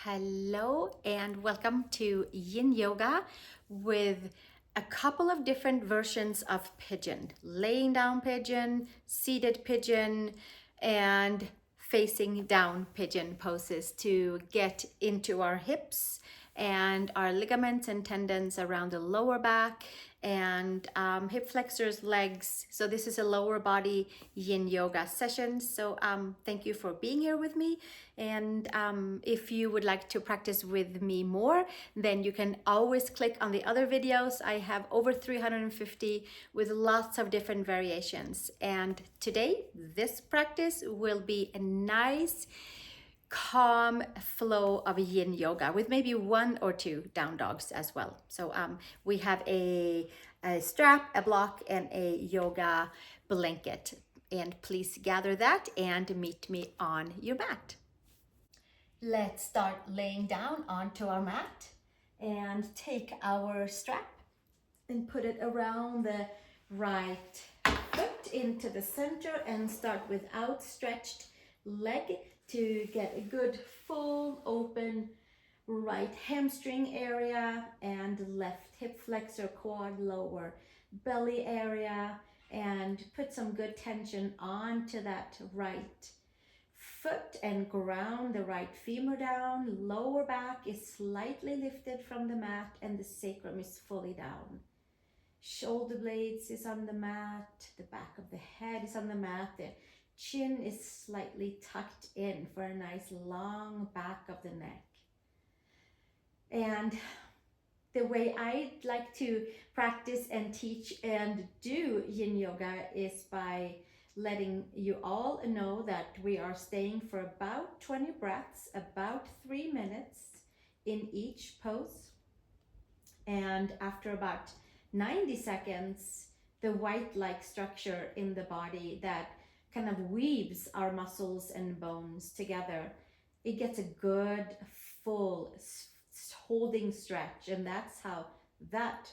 Hello and welcome to Yin Yoga with a couple of different versions of pigeon. Laying down pigeon, seated pigeon, and facing down pigeon poses to get into our hips and our ligaments and tendons around the lower back and hip flexors, legs. So this is a lower body yin yoga session. So thank you for being here with me. And if you would like to practice with me more, then you can always click on the other videos. I have over 350 with lots of different variations. And today, this practice will be a nice calm flow of yin yoga with maybe one or two down dogs as well. So we have a strap, a block, and a yoga blanket. And please gather that and meet me on your mat. Let's start laying down onto our mat and take our strap and put it around the right foot into the center and start with outstretched leg to get a good full open right hamstring area and left hip flexor, quad, lower belly area, and put some good tension onto that right foot and ground the right femur down. Lower back is slightly lifted from the mat and the sacrum is fully down. Shoulder blades is on the mat, the back of the head is on the mat, the chin is slightly tucked in for a nice long back of the neck. And the way I like to practice and teach and do yin yoga is by letting you all know that we are staying for about 20 breaths, about 3 minutes in each pose. And after about 90 seconds, the white-like structure in the body that kind of weaves our muscles and bones together, it gets a good full holding stretch, and that's how that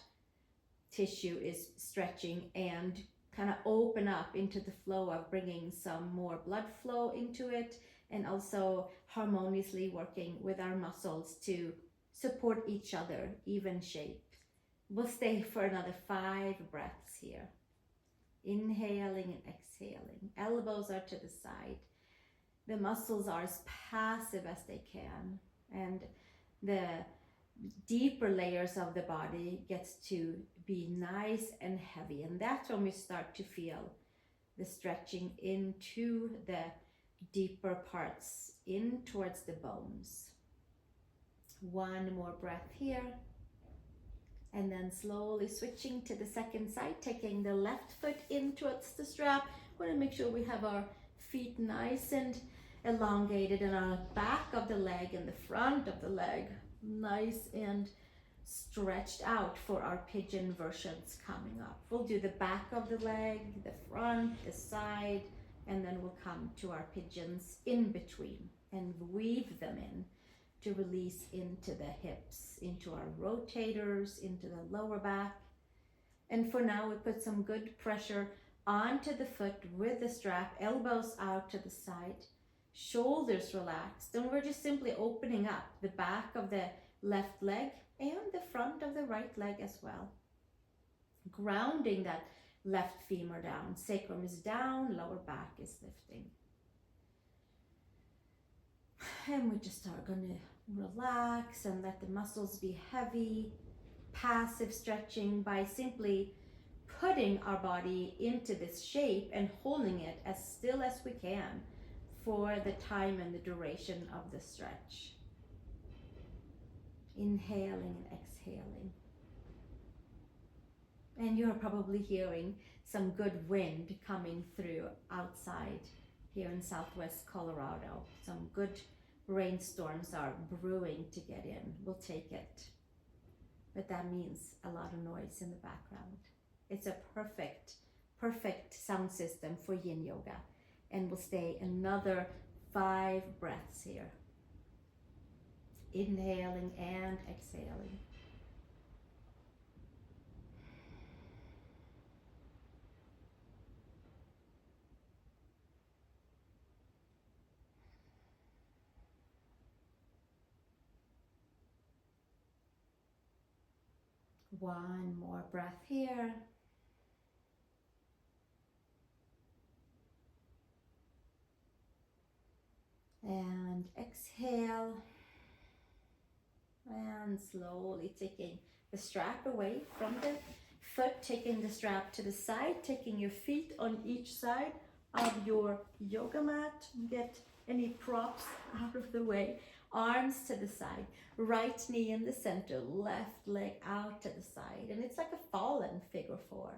tissue is stretching and kind of open up into the flow of bringing some more blood flow into it and also harmoniously working with our muscles to support each other, even shape. We'll stay for another 5 breaths here. Inhaling and exhaling. Elbows are to the side. The muscles are as passive as they can, and the deeper layers of the body gets to be nice and heavy, and that's when we start to feel the stretching into the deeper parts in towards the bones. One more breath here, and then slowly switching to the second side, taking the left foot in towards the strap. We want to make sure we have our feet nice and elongated and our back of the leg and the front of the leg nice and stretched out for our pigeon versions coming up. We'll do the back of the leg, the front, the side, and then we'll come to our pigeons in between and weave them in to release into the hips, into our rotators, into the lower back. And for now, we put some good pressure onto the foot with the strap, elbows out to the side, shoulders relaxed, and we're just simply opening up the back of the left leg and the front of the right leg as well. Grounding that left femur down, sacrum is down, lower back is lifting. And we just are going to relax and let the muscles be heavy, passive stretching by simply putting our body into this shape and holding it as still as we can for the time and the duration of the stretch. Inhaling and exhaling. And you're probably hearing some good wind coming through outside here in Southwest Colorado. Some good rainstorms are brewing to get in. We'll take it. But that means a lot of noise in the background. It's a perfect sound system for yin yoga. And we'll stay another 5 breaths here. Inhaling and exhaling. One more breath here. And exhale. And slowly taking the strap away from the foot, taking the strap to the side, taking your feet on each side of your yoga mat. Get any props out of the way. Arms to the side, right knee in the center, left leg out to the side. And it's like a fallen figure four.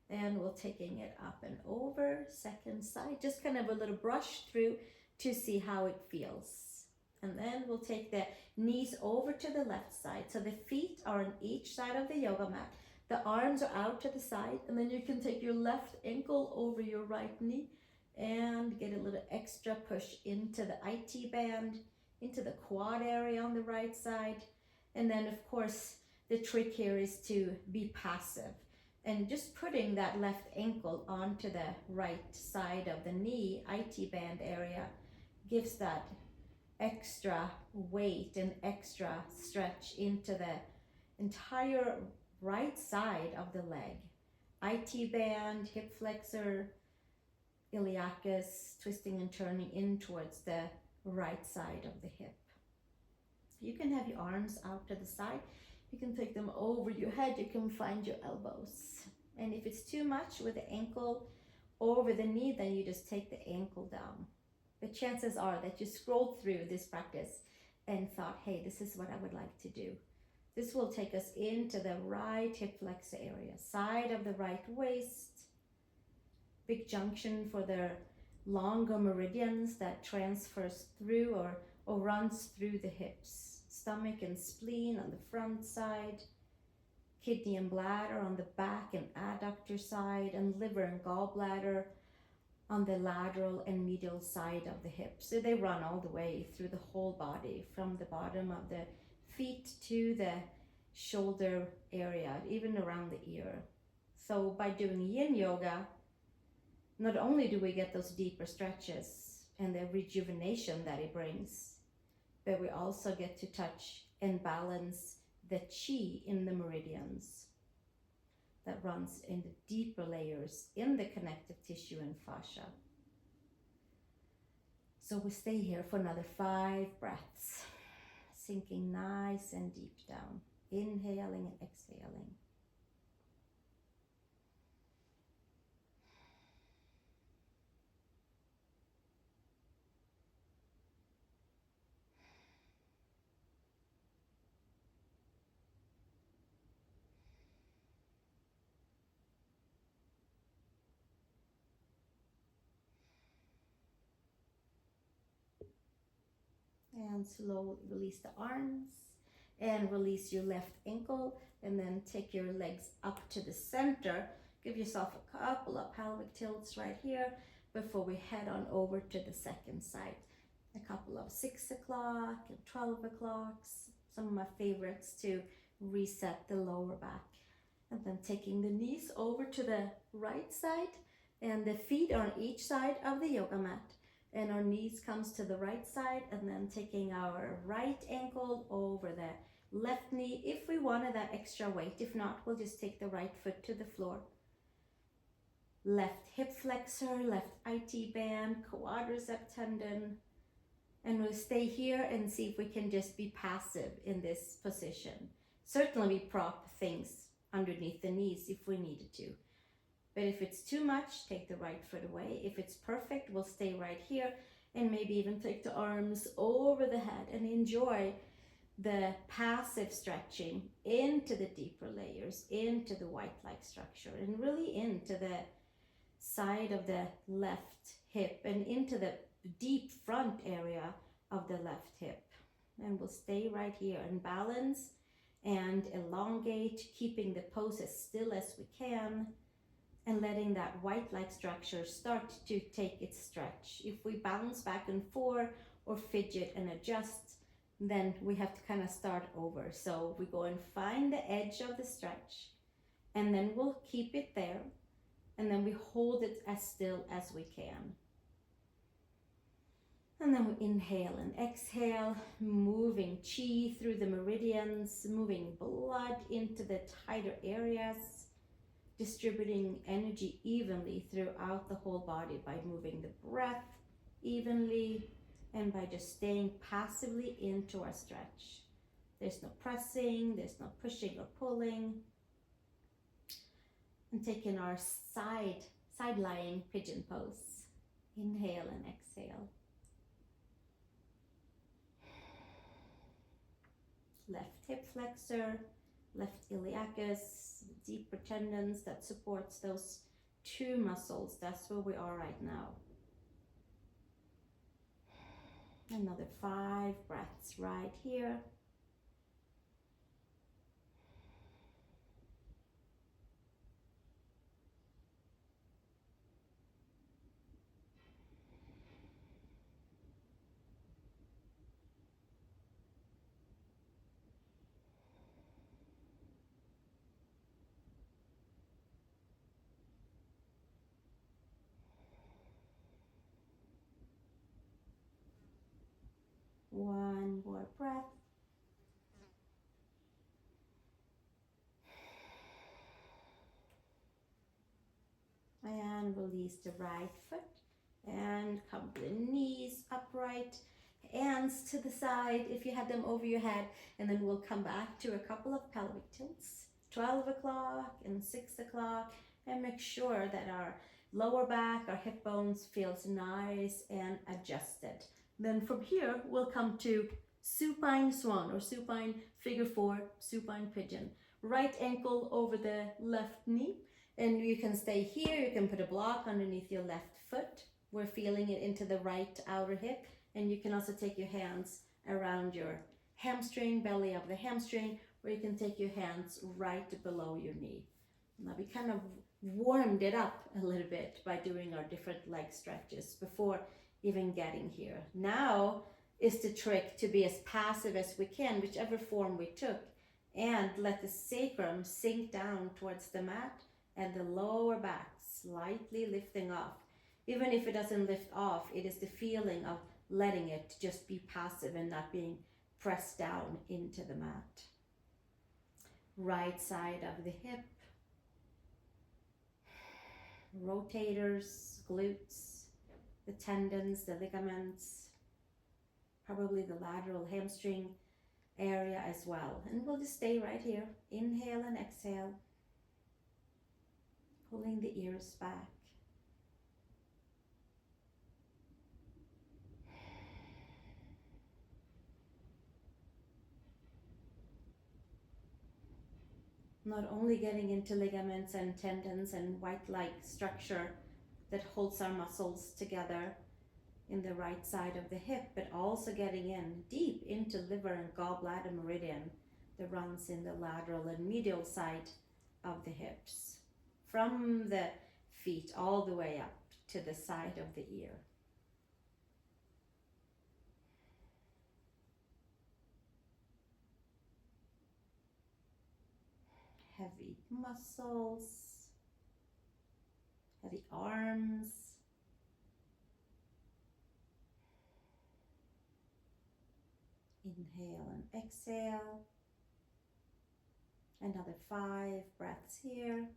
And we're taking it up and over, second side, just kind of a little brush through to see how it feels. And then we'll take the knees over to the left side. So the feet are on each side of the yoga mat. The arms are out to the side. And then you can take your left ankle over your right knee and get a little extra push into the IT band, into the quad area on the right side. And then of course, the trick here is to be passive. And just putting that left ankle onto the right side of the knee, IT band area, gives that extra weight and extra stretch into the entire right side of the leg. IT band, hip flexor, iliacus, twisting and turning in towards the right side of the hip. You can have your arms out to the side. You can take them over your head. You can find your elbows. And if it's too much with the ankle over the knee, then you just take the ankle down. The chances are that you scrolled through this practice and thought, hey, this is what I would like to do. This will take us into the right hip flexor area, side of the right waist, big junction for the longer meridians that transfers through or runs through the hips. Stomach and spleen on the front side, kidney and bladder on the back and adductor side, and liver and gallbladder on the lateral and medial side of the hip. So they run all the way through the whole body, from the bottom of the feet to the shoulder area, even around the ear. So by doing yin yoga, not only do we get those deeper stretches and the rejuvenation that it brings, but we also get to touch and balance the chi in the meridians that runs in the deeper layers in the connective tissue and fascia. So we stay here for another 5 breaths, sinking nice and deep down, inhaling and exhaling. And slowly release the arms and release your left ankle, and then take your legs up to the center. Give yourself a couple of pelvic tilts right here before we head on over to the second side. A couple of 6 o'clock and 12 o'clocks, some of my favorites to reset the lower back. And then taking the knees over to the right side, and the feet are on each side of the yoga mat. And our knees comes to the right side, and then taking our right ankle over the left knee if we wanted that extra weight. If not, we'll just take the right foot to the floor. Left hip flexor, left IT band, quadricep tendon. And we'll stay here and see if we can just be passive in this position. Certainly we prop things underneath the knees if we needed to. But if it's too much, take the right foot away. If it's perfect, we'll stay right here and maybe even take the arms over the head and enjoy the passive stretching into the deeper layers, into the white-like structure, and really into the side of the left hip and into the deep front area of the left hip. And we'll stay right here and balance and elongate, keeping the pose as still as we can, and letting that white-like structure start to take its stretch. If we bounce back and forth or fidget and adjust, then we have to kind of start over. So we go and find the edge of the stretch, and then we'll keep it there, and then we hold it as still as we can. And then we inhale and exhale, moving chi through the meridians, moving blood into the tighter areas, distributing energy evenly throughout the whole body by moving the breath evenly and by just staying passively into our stretch. There's no pressing, there's no pushing or pulling. And taking our side-lying pigeon pose. Inhale and exhale. Left hip flexor, left iliacus, deeper tendons that supports those two muscles. That's where we are right now. Another 5 breaths right here. One more breath. And release the right foot and come the knees upright, hands to the side if you have them over your head, and then we'll come back to a couple of pelvic tilts, 12 o'clock and 6 o'clock, and make sure that our lower back, our hip bones feels nice and adjusted. Then from here, we'll come to supine swan or supine figure 4, supine pigeon. Right ankle over the left knee. And you can stay here, you can put a block underneath your left foot. We're feeling it into the right outer hip. And you can also take your hands around your hamstring, belly of the hamstring, or you can take your hands right below your knee. Now we kind of warmed it up a little bit by doing our different leg stretches before even getting here. Now is the trick to be as passive as we can, whichever form we took, and let the sacrum sink down towards the mat and the lower back slightly lifting off. Even if it doesn't lift off, it is the feeling of letting it just be passive and not being pressed down into the mat. Right side of the hip, rotators, glutes, the tendons, the ligaments, probably the lateral hamstring area as well. And we'll just stay right here. Inhale and exhale, pulling the ears back. Not only getting into ligaments and tendons and white-like structure that holds our muscles together in the right side of the hip, but also getting in deep into liver and gallbladder meridian that runs in the lateral and medial side of the hips, from the feet all the way up to the side of the ear. Heavy muscles, heavy arms. Inhale and exhale. Another 5 breaths here.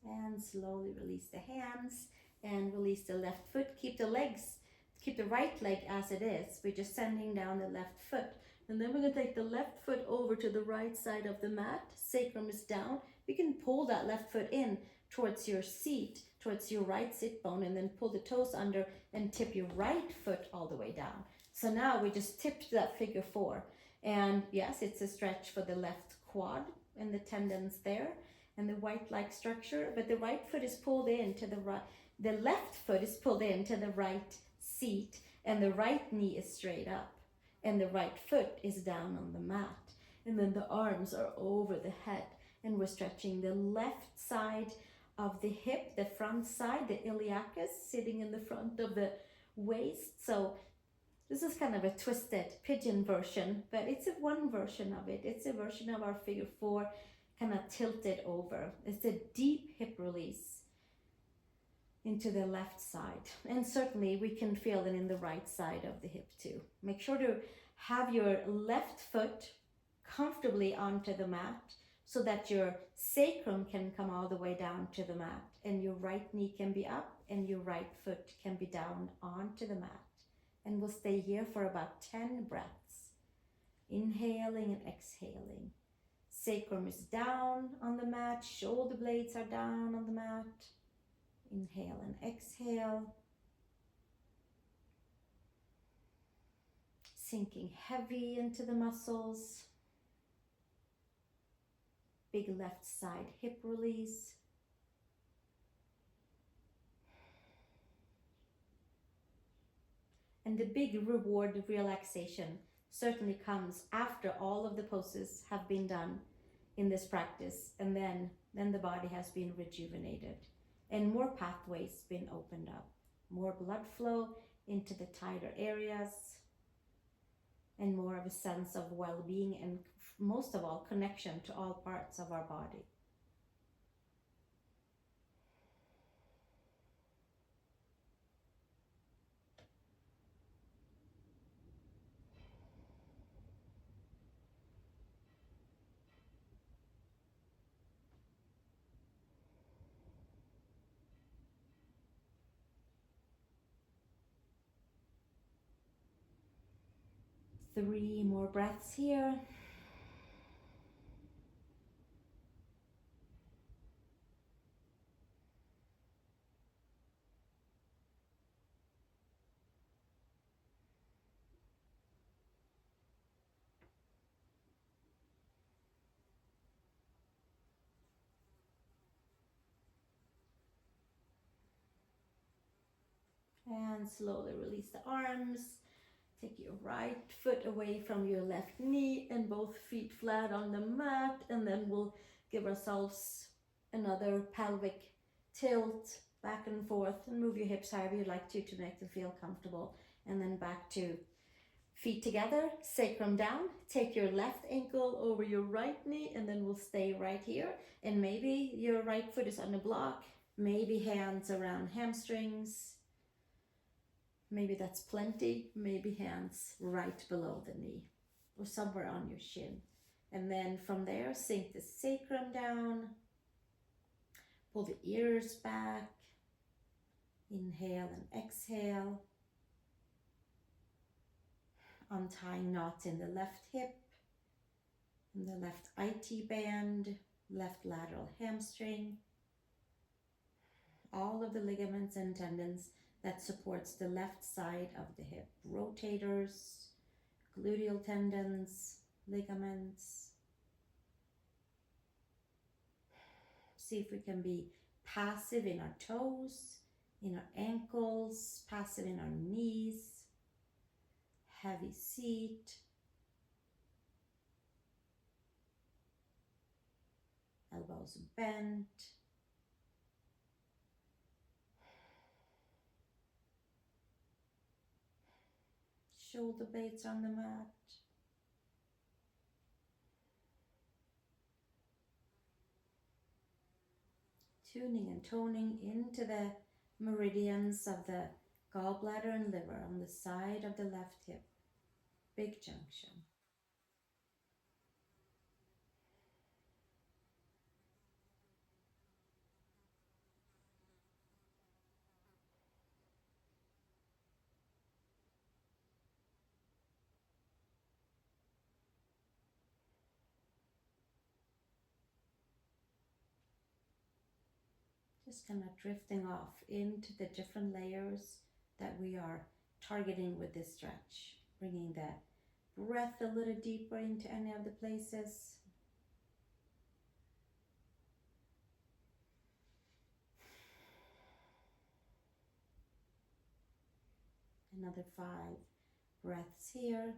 And slowly release the hands and release the left foot. Keep the legs, keep the right leg as it is. We're just sending down the left foot. And then we're going to take the left foot over to the right side of the mat. Sacrum is down. You can pull that left foot in towards your seat, towards your right sit bone, and then pull the toes under and tip your right foot all the way down. So now we just tipped that figure 4. And yes, it's a stretch for the left quad and the tendons there and the white-like structure, but the right foot is pulled into the right, the left foot is pulled into the right seat, and the right knee is straight up, and the right foot is down on the mat. And then the arms are over the head, and we're stretching the left side of the hip, the front side, the iliacus sitting in the front of the waist. So this is kind of a twisted pigeon version, but it's a one version of it. It's a version of our figure four, kind of tilted over. It's a deep hip release into the left side. And certainly we can feel it in the right side of the hip too. Make sure to have your left foot comfortably onto the mat so that your sacrum can come all the way down to the mat, and your right knee can be up and your right foot can be down onto the mat. And we'll stay here for about 10 breaths. Inhaling and exhaling. Sacrum is down on the mat, shoulder blades are down on the mat. Inhale and exhale. Sinking heavy into the muscles. Big left side hip release. And the big reward of relaxation certainly comes after all of the poses have been done in this practice, and then the body has been rejuvenated and more pathways been opened up, more blood flow into the tighter areas, and more of a sense of well-being, and most of all, connection to all parts of our body. Three more breaths here. And slowly release the arms. Take your right foot away from your left knee and both feet flat on the mat, and then we'll give ourselves another pelvic tilt back and forth, and move your hips however you like to make them feel comfortable. And then back to feet together, sacrum down. Take your left ankle over your right knee, and then we'll stay right here. And maybe your right foot is on a block, maybe hands around hamstrings. Maybe that's plenty. Maybe hands right below the knee or somewhere on your shin. And then from there, sink the sacrum down. Pull the ears back. Inhale and exhale. Untying knots in the left hip, in the left IT band, left lateral hamstring. All of the ligaments and tendons that supports the left side of the hip. Rotators, gluteal tendons, ligaments. See if we can be passive in our toes, in our ankles, passive in our knees. Heavy seat. Elbows bent. Shoulder blades on the mat. Tuning and toning into the meridians of the gallbladder and liver on the side of the left hip. Big junction. Just kind of drifting off into the different layers that we are targeting with this stretch. Bringing that breath a little deeper into any of the places. Another 5 breaths here.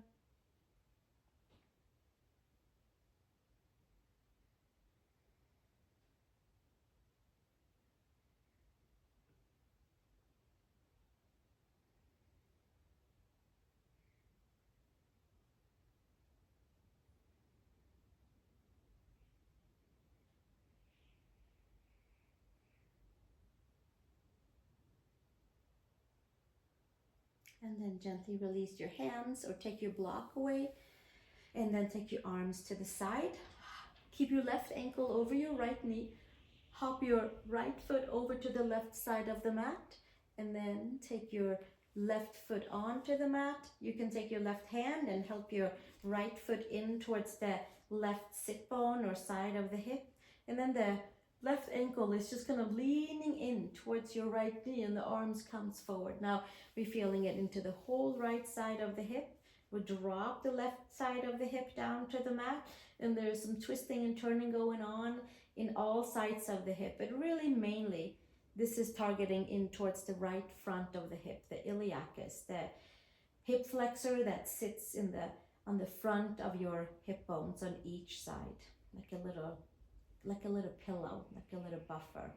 And then gently release your hands or take your block away. And then take your arms to the side. Keep your left ankle over your right knee. Hop your right foot over to the left side of the mat. And then take your left foot onto the mat. You can take your left hand and help your right foot in towards the left sit bone or side of the hip. And then the left ankle is just kind of leaning in towards your right knee and the arms comes forward. Now we're feeling it into the whole right side of the hip. We'll drop the left side of the hip down to the mat, and there's some twisting and turning going on in all sides of the hip, but really mainly this is targeting in towards the right front of the hip, the iliacus, the hip flexor that sits in the on the front of your hip bones on each side, like a little pillow, like a little buffer.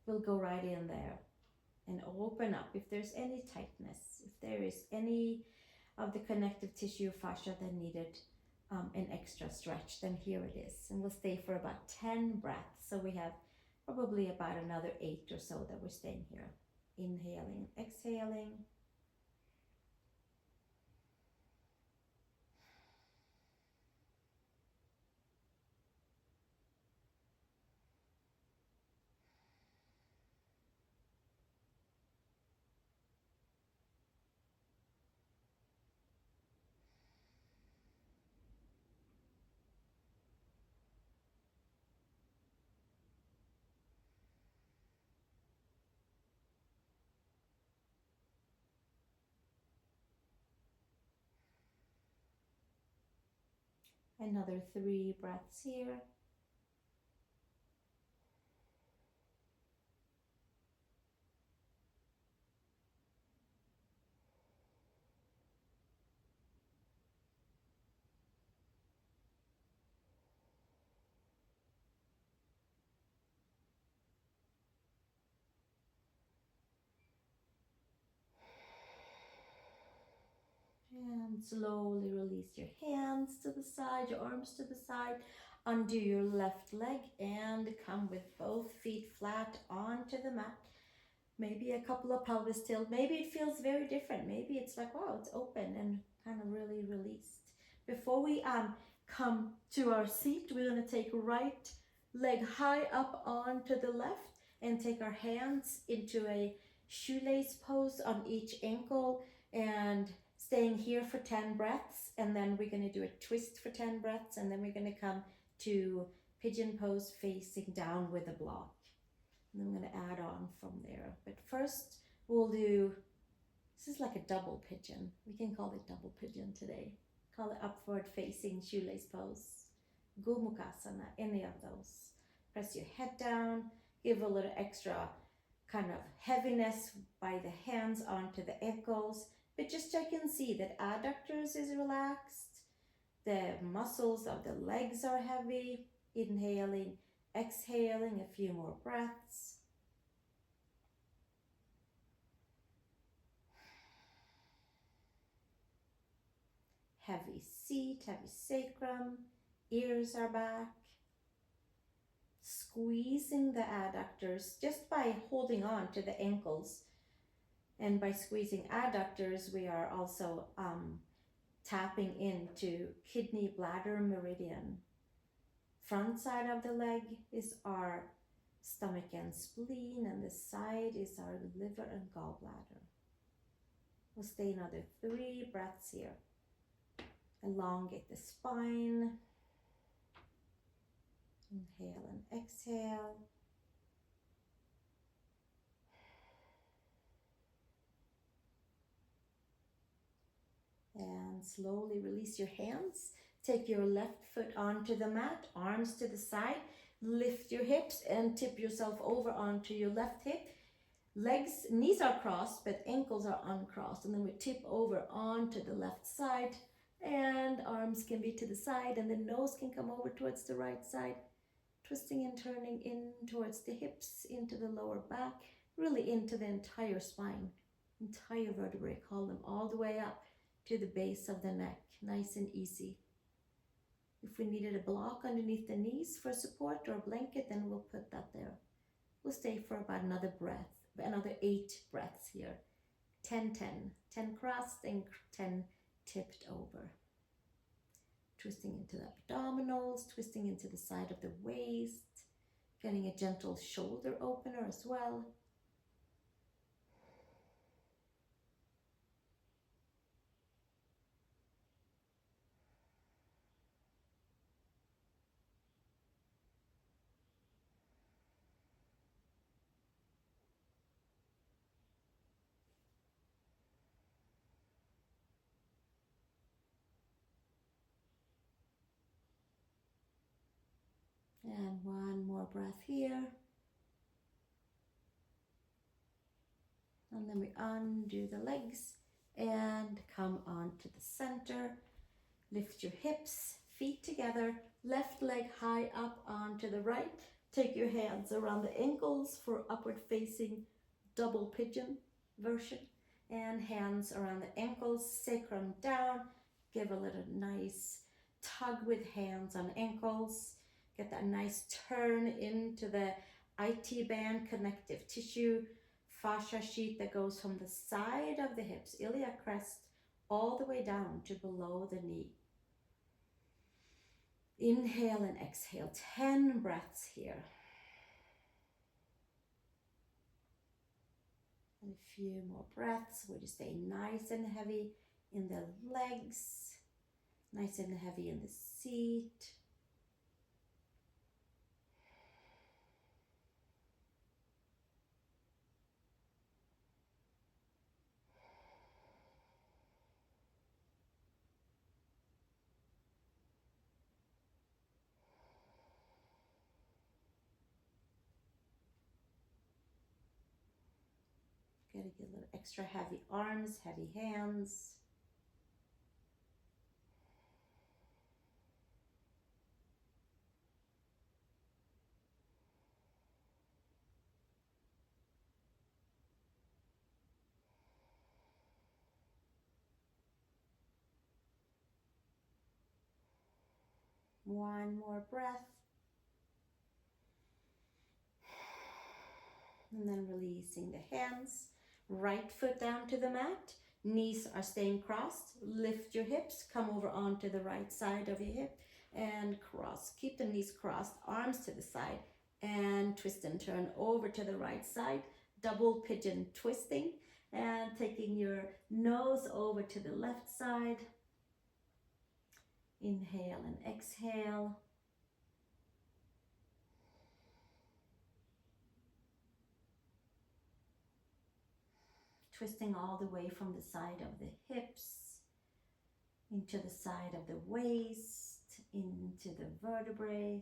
We'll go right in there and open up if there's any tightness, if there is any of the connective tissue fascia that needed an extra stretch, then here it is. And we'll stay for about 10 breaths. So we have probably about another 8 or so that we're staying here. Inhaling, exhaling. Another 3 breaths here. And slowly release your hands to the side, your arms to the side. Undo your left leg and come with both feet flat onto the mat. Maybe a couple of pelvis tilt. Maybe it feels very different. Maybe it's like, wow, it's open and kind of really released. Before we come to our seat, we're going to take right leg high up onto the left and take our hands into a shoelace pose on each ankle and staying here for 10 breaths. And then we're going to do a twist for 10 breaths. And then we're going to come to pigeon pose facing down with a block. And I'm going to add on from there. But first we'll do, this is like a double pigeon. We can call it double pigeon today. Call it upward facing shoelace pose. Gomukasana, any of those. Press your head down, give a little extra kind of heaviness by the hands onto the ankles. But just check and see that adductors is relaxed. The muscles of the legs are heavy. Inhaling, exhaling, a few more breaths. Heavy seat, heavy sacrum, ears are back. Squeezing the adductors just by holding on to the ankles. And by squeezing adductors, we are also tapping into kidney bladder meridian. Front side of the leg is our stomach and spleen, and this side is our liver and gallbladder. We'll stay another 3 breaths here. Elongate the spine. Inhale and exhale. And slowly release your hands. Take your left foot onto the mat, arms to the side. Lift your hips and tip yourself over onto your left hip. Legs, knees are crossed, but ankles are uncrossed. And then we tip over onto the left side. And arms can be to the side, and the nose can come over towards the right side. Twisting and turning in towards the hips, into the lower back, really into the entire spine, entire vertebrae column, all the way up to the base of the neck, nice and easy. If we needed a block underneath the knees for support or a blanket, then we'll put that there. We'll stay for about another breath, another 8 breaths here. 10, 10. 10 crossed and 10 tipped over. Twisting into the abdominals, twisting into the side of the waist, getting a gentle shoulder opener as well. And one more breath here. And then we undo the legs and come on to the center. Lift your hips, feet together, left leg high up onto the right. Take your hands around the ankles for upward facing double pigeon version. And hands around the ankles, sacrum down. Give a little nice tug with hands on ankles. Get that nice turn into the IT band connective tissue, fascia sheet that goes from the side of the hips, iliac crest, all the way down to below the knee. Inhale and exhale, 10 breaths here. And a few more breaths where you stay nice and heavy in the legs, nice and heavy in the seat. Gotta get a little extra heavy arms, heavy hands. One more breath. And then releasing the hands. Right foot down to the mat. Knees are staying crossed. Lift your hips. Come over onto the right side of your hip and cross. Keep the knees crossed. Arms to the side. And twist and turn over to the right side. Double pigeon twisting. And taking your nose over to the left side. Inhale and exhale. Twisting all the way from the side of the hips, into the side of the waist, into the vertebrae.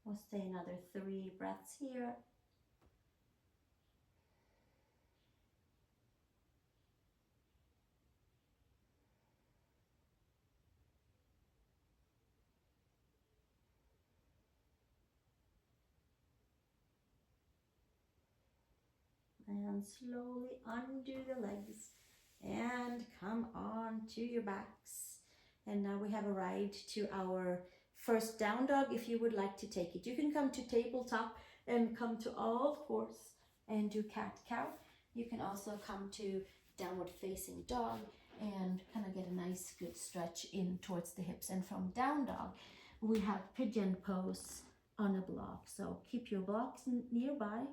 We'll stay another 3 breaths here. And slowly undo the legs and come on to your backs. And now we have arrived to our first down dog. If you would like to take it, you can come to tabletop and come to all fours and do cat-cow. You can also come to downward facing dog and kind of get a nice good stretch in towards the hips. And from down dog, we have pigeon pose on a block. So keep your blocks nearby.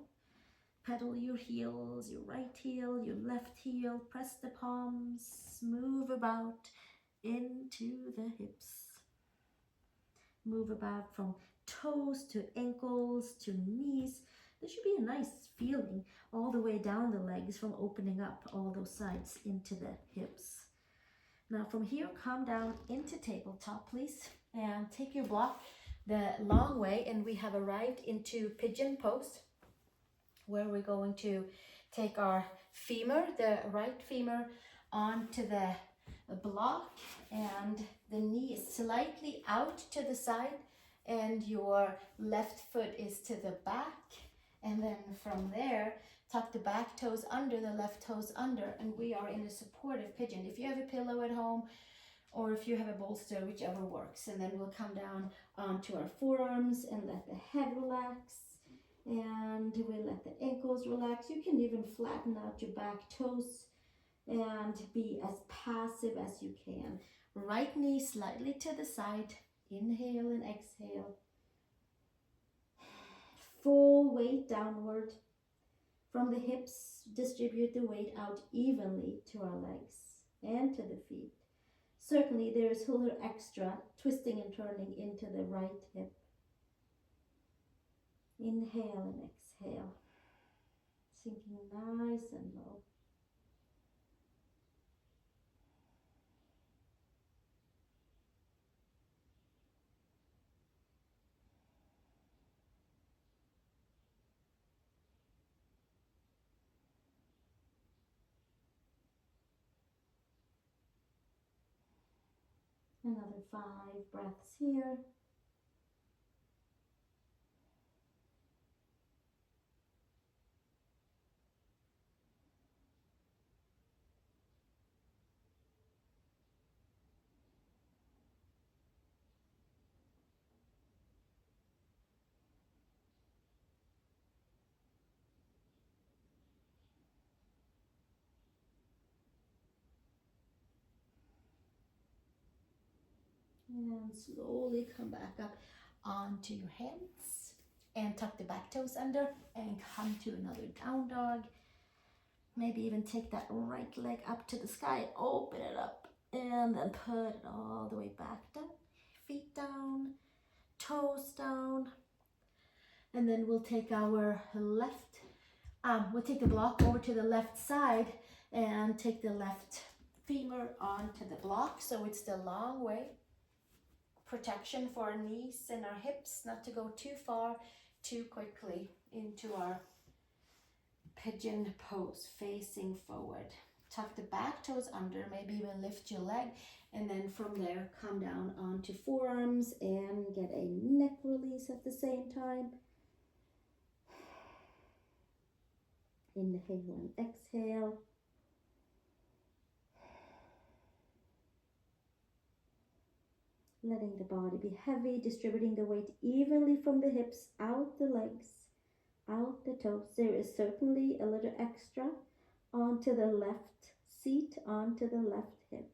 Pedal your heels, your right heel, your left heel, press the palms, move about into the hips. Move about from toes to ankles to knees. There should be a nice feeling all the way down the legs from opening up all those sides into the hips. Now from here, come down into tabletop, please, and take your block the long way, and we have arrived into pigeon pose, where we're going to take our femur, the right femur, onto the block and the knee is slightly out to the side and your left foot is to the back, and then from there tuck the back toes under, the left toes under, and we are in a supportive pigeon. If you have a pillow at home or if you have a bolster, whichever works, and then we'll come down onto our forearms and let the head relax, and we'll let the ankles relax. You can even flatten out your back toes and be as passive as you can. Right knee slightly to the side. Inhale and exhale. Full weight downward. From the hips, distribute the weight out evenly to our legs and to the feet. Certainly there is a little extra twisting and turning into the right hip. Inhale and exhale. Sinking nice and low. Another 5 breaths here. And slowly come back up onto your hands and tuck the back toes under and come to another down dog. Maybe even take that right leg up to the sky, open it up, and then put it all the way back down. Feet down, toes down. And then we'll take our we'll take the block over to the left side and take the left femur onto the block so it's the long way. Protection for our knees and our hips, not to go too far too quickly into our pigeon pose, facing forward. Tuck the back toes under, maybe even lift your leg, and then from there come down onto forearms and get a neck release at the same time. Inhale and exhale. Letting the body be heavy, distributing the weight evenly from the hips, out the legs, out the toes. There is certainly a little extra onto the left seat, onto the left hip.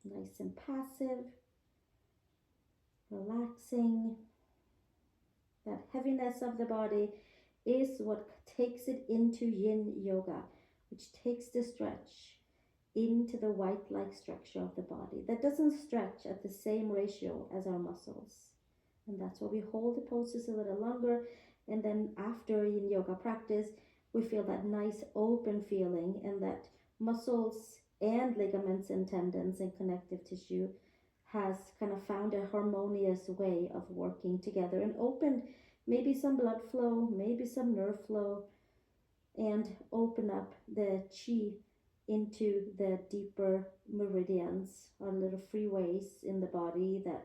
Nice and passive, relaxing. That heaviness of the body is what takes it into yin yoga, which takes the stretch into the white-like structure of the body. That doesn't stretch at the same ratio as our muscles. And that's why we hold the poses a little longer. And then after yin yoga practice, we feel that nice open feeling, and that muscles and ligaments and tendons and connective tissue has kind of found a harmonious way of working together and opened maybe some blood flow, maybe some nerve flow, and open up the chi into the deeper meridians, or little freeways in the body that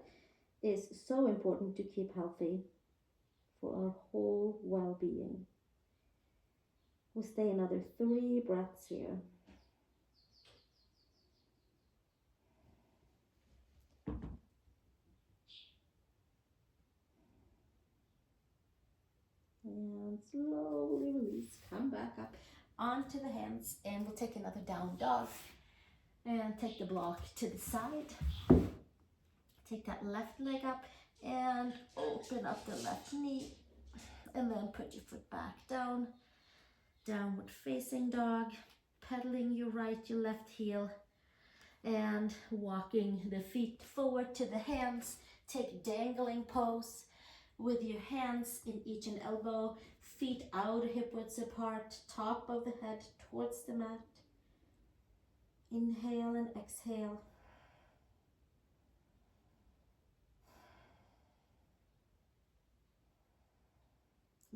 is so important to keep healthy for our whole well-being. We'll stay another 3 breaths here. And slowly release, come back up onto the hands, and we'll take another down dog. And take the block to the side. Take that left leg up and open up the left knee. And then put your foot back down. Downward facing dog. Pedaling your right, your left heel. And walking the feet forward to the hands. Take dangling pose with your hands in each and elbow. Feet out hip widths apart. Top of the head towards the mat. Inhale and exhale.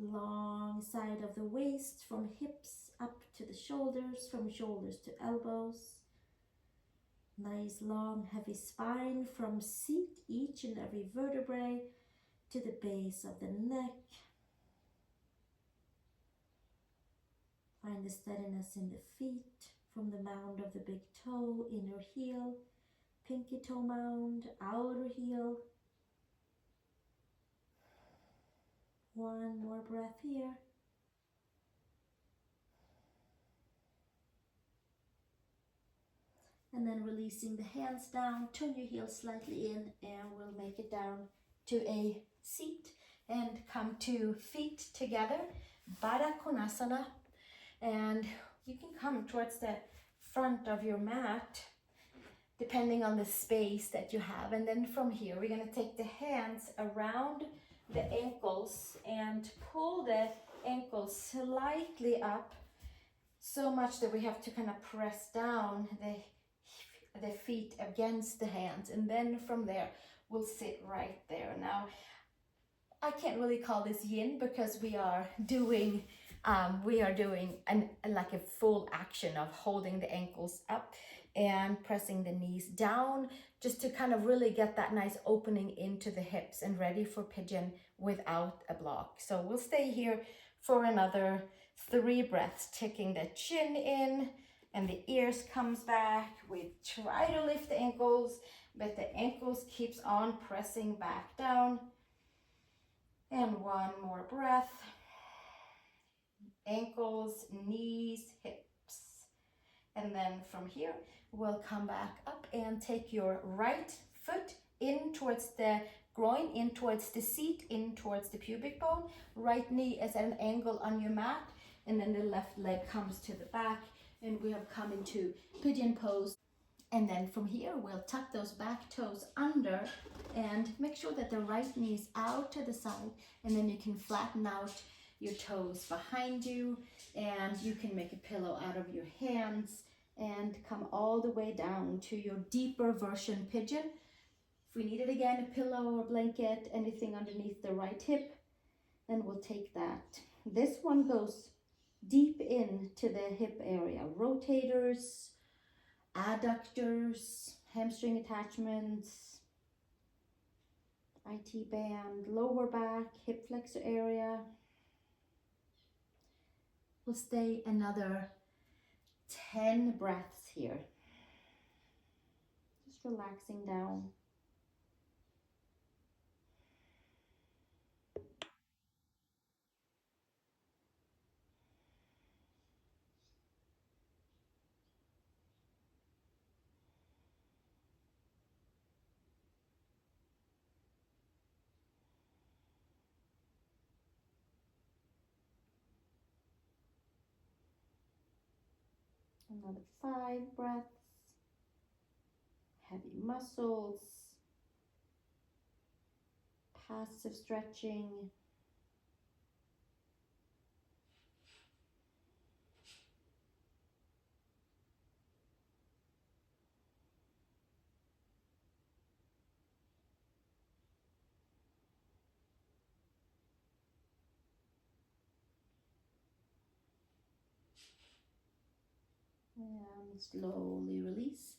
long side of the waist from hips up to the shoulders, from shoulders to elbows. Nice long heavy spine from seat, each and every vertebrae to the base of the neck. Find the steadiness in the feet from the mound of the big toe, inner heel, pinky toe mound, outer heel. One more breath here. And then releasing the hands down, turn your heels slightly in, and we'll make it down to a seat and come to feet together, Baddha Konasana. And you can come towards the front of your mat, depending on the space that you have. And then from here, we're gonna take the hands around the ankles and pull the ankles slightly up, so much that we have to kind of press down the feet against the hands, and then from there we'll sit right there. Now I can't really call this yin because we are doing like a full action of holding the ankles up and pressing the knees down, just to kind of really get that nice opening into the hips and ready for pigeon without a block. So we'll stay here for another 3 breaths, taking the chin in and the ears comes back. We try to lift the ankles, but the ankles keeps on pressing back down. And one more breath. Ankles, knees, hips. And then from here, we'll come back up and take your right foot in towards the groin, in towards the seat, in towards the pubic bone. Right knee is at an angle on your mat, and then the left leg comes to the back. And we have come into pigeon pose. And then from here, we'll tuck those back toes under and make sure that the right knee is out to the side. And then you can flatten out your toes behind you, and you can make a pillow out of your hands and come all the way down to your deeper version pigeon. If we need it again, a pillow or blanket, anything underneath the right hip, then we'll take that. This one goes deep into the hip area. Rotators, adductors, hamstring attachments, IT band, lower back, hip flexor area. We'll stay another 10 breaths here. Just relaxing down. Another 5 breaths. Heavy muscles. Passive stretching. And slowly release.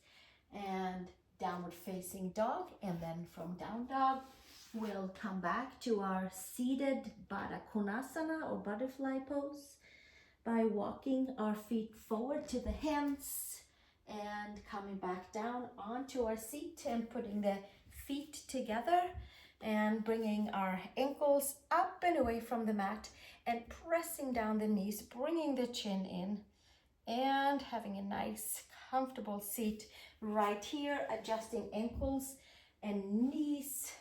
And downward facing dog, and then from down dog we'll come back to our seated Baddha Konasana or butterfly pose by walking our feet forward to the hands and coming back down onto our seat and putting the feet together and bringing our ankles up and away from the mat and pressing down the knees, bringing the chin in and having a nice comfortable seat right here, adjusting ankles and knees,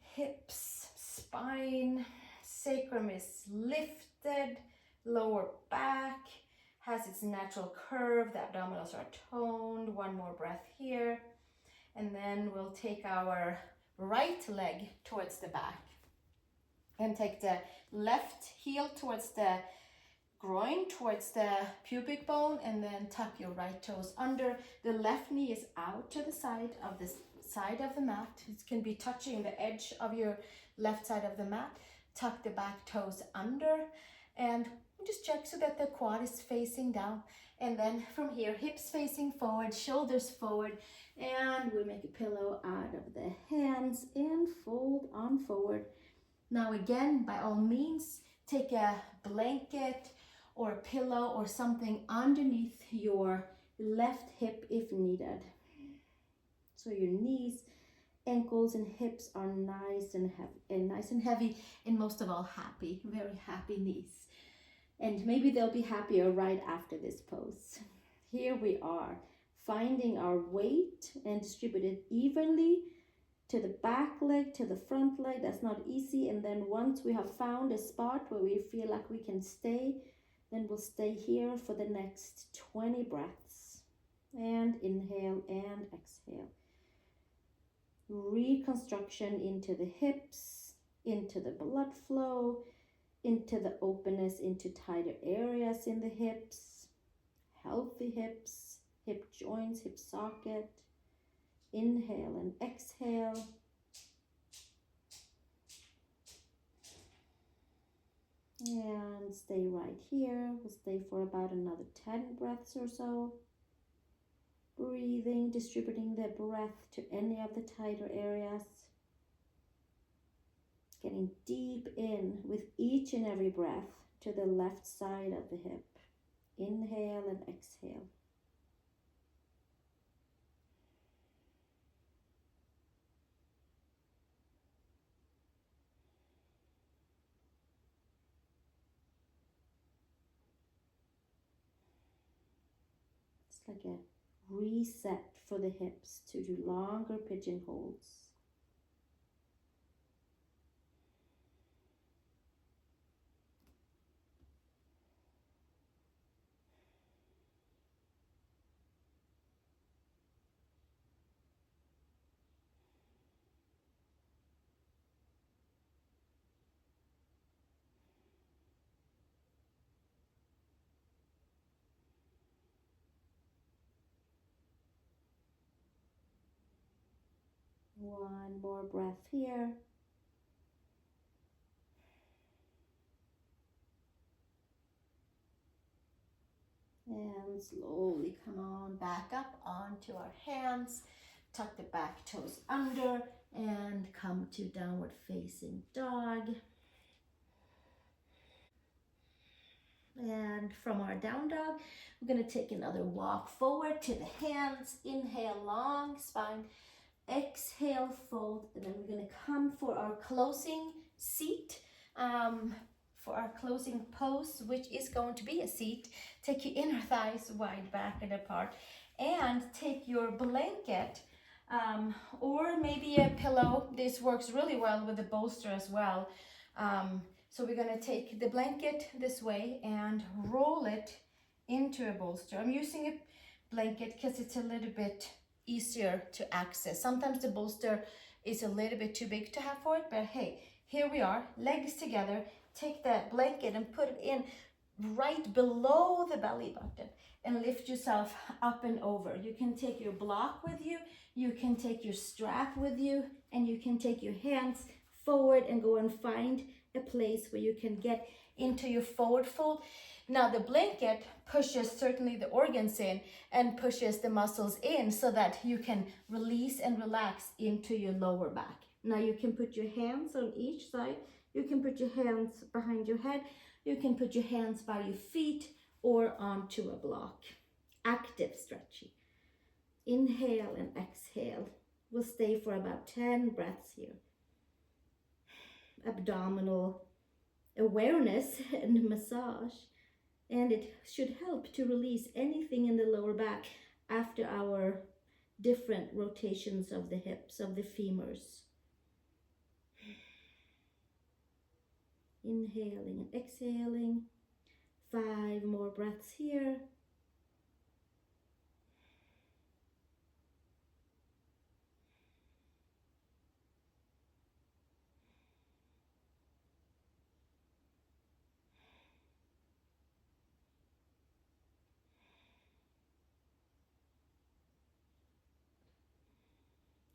hips, spine, sacrum is lifted, lower back has its natural curve, the abdominals are toned. One more breath here, and then we'll take our right leg towards the back and take the left heel towards the groin, towards the pubic bone, and then tuck your right toes under. The left knee is out to the side of the mat. It can be touching the edge of your left side of the mat, Tuck the back toes under and just check so that the quad is facing down. And then from here, hips facing forward, shoulders forward, and we make a pillow out of the hands and fold on forward. Now again, by all means, take a blanket or a pillow or something underneath your left hip if needed. So your knees, ankles, and hips are nice and heavy, and most of all happy, very happy knees. And maybe they'll be happier right after this pose. Here we are, finding our weight and distribute it evenly to the back leg, to the front leg. That's not easy. And then once we have found a spot where we feel like we can stay, then we'll stay here for the next 20 breaths. And inhale and exhale. Reconstruction into the hips, into the blood flow, into the openness, into tighter areas in the hips, healthy hips, hip joints, hip socket. Inhale and exhale. And stay right here. We'll stay for about another 10 breaths or so. Breathing, distributing the breath to any of the tighter areas. Getting deep in with each and every breath to the left side of the hip. Inhale and exhale. It's like a reset for the hips to do longer pigeon holds. One more breath here. And slowly come on back up onto our hands. Tuck the back toes under and come to downward facing dog. And from our down dog, we're going to take another walk forward to the hands. Inhale, long spine. Exhale, fold. And then we're going to come for our closing seat. For our closing pose, which is going to be a seat. Take your inner thighs wide back and apart. And take your blanket or maybe a pillow. This works really well with the bolster as well. So we're going to take the blanket this way and roll it into a bolster. I'm using a blanket because it's a little bit easier to access. Sometimes the bolster is a little bit too big to have for it, but hey, here we are, legs together. Take that blanket and put it in right below the belly button and lift yourself up and over. You can take your block with you, you can take your strap with you, and you can take your hands forward and go and find a place where you can get into your forward fold. Now the blanket pushes certainly the organs in and pushes the muscles in so that you can release and relax into your lower back. Now you can put your hands on each side. You can put your hands behind your head. You can put your hands by your feet or onto a block. Active stretching. Inhale and exhale. We'll stay for about 10 breaths here. Abdominal awareness and massage. And it should help to release anything in the lower back after our different rotations of the hips, of the femurs. Inhaling and exhaling. 5 more breaths here.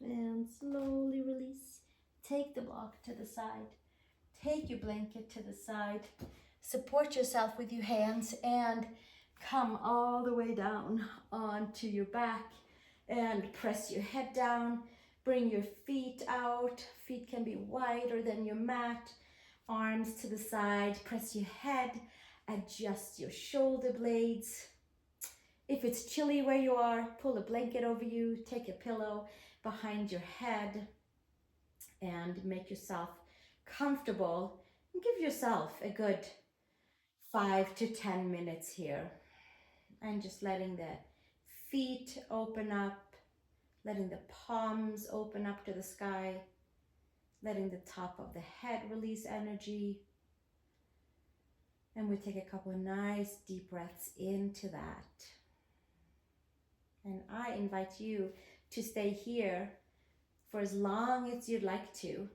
And slowly release. Take the block to the side. Take your blanket to the side, support yourself with your hands, and come all the way down onto your back and press your head down. Bring your feet out. Feet can be wider than your mat. Arms to the side, press your head, adjust your shoulder blades. If it's chilly where you are, pull a blanket over you, take a pillow behind your head, and make yourself comfortable. And give yourself a good 5 to 10 minutes here. And just letting the feet open up, letting the palms open up to the sky, letting the top of the head release energy. And we take a couple of nice deep breaths into that. And I invite you to stay here for as long as you'd like to,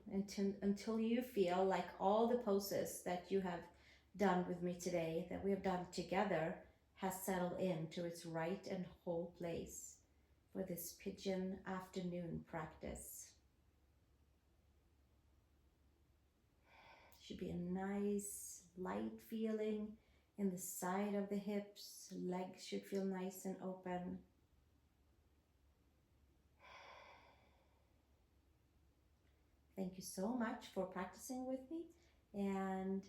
until you feel like all the poses that you have done with me today, that we have done together, has settled into its right and whole place for this pigeon afternoon practice. Should be a nice light feeling in the side of the hips. Legs should feel nice and open. Thank you so much for practicing with me, and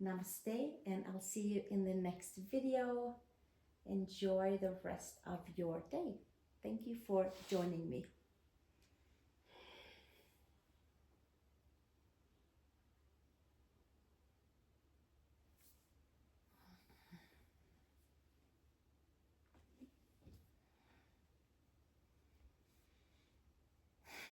namaste, and I'll see you in the next video. Enjoy the rest of your day. Thank you for joining me.